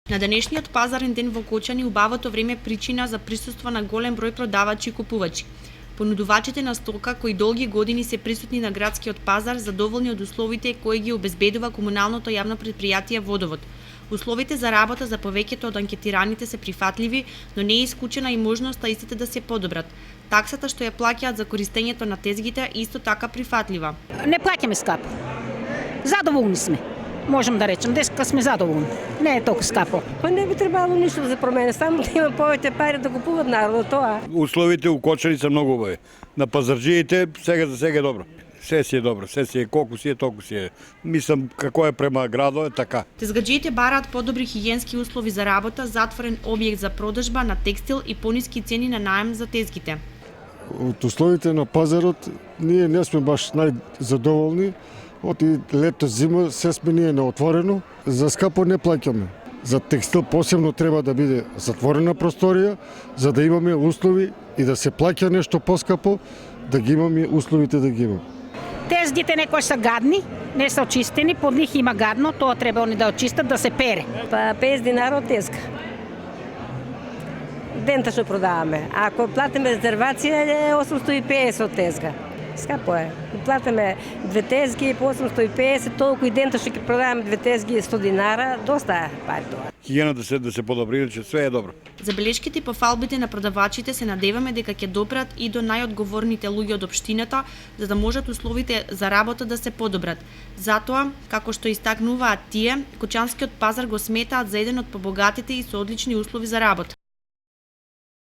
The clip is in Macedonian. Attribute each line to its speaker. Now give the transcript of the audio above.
Speaker 1: На денешниот пазарен ден во Кочани убавото време причина за присуство на голем број продавачи и купувачи. Понудувачите на стока кои долги години се присутни на градскиот пазар задоволни од условите кои ги обезбедува комуналното јавно предпријатие Водовод. Условите за работа за повеќето од анкетираните се прифатливи, но не е исклучена и можноста истите да се подобрат. Таксата што ја плаќаат за користењето на тезгите е исто така прифатлива.
Speaker 2: Не плаќаме скапо. Задоволни сме. Можем да речем, деска сме задоволни. Не е толку скапо.
Speaker 3: Па не би требало ништо да се промени, само да има повеќе пари да купуваат народот тоа.
Speaker 4: Условите у Кочани се многу убави. На пазарджиите сега за сега е добро. Се си е добро, се си е колку си е, толку си е. Мислам како е према градот е така.
Speaker 1: Тезгаджиите бараат подобри хигиенски услови за работа, затворен објект за продажба на текстил и пониски цени на наем за тезгите.
Speaker 5: Од условите на пазарот ние не сме баш најзадоволни. Од и лето, зима, се сме ние на отворено. За скапо не плаќаме. За текстил посебно треба да биде затворена просторија, за да имаме услови и да се плаќа нешто поскапо, да ги имаме условите да ги имаме.
Speaker 2: Тезгите некои се гадни, не се очистени, под них има гадно, тоа треба они да очистат, да се пере.
Speaker 3: Па 50 динаро од тезга. Денташно продаваме. Ако платиме резервација е 850 од тезга. Скапо е. Платиме две тезги по 850, толку и денташно ќе продаваме две тезги 100 динара, доста е пари тоа.
Speaker 4: Хигиената да се подобри, че све е добро.
Speaker 1: Забелешките и пофалбите на продавачите се надеваме дека ќе допрат и до најодговорните луѓе од општината, за да можат условите за работа да се подобрат. Затоа, како што истакнуваат тие, Кочанскиот пазар го сметаат за еден од побогатите и со одлични услови за работа.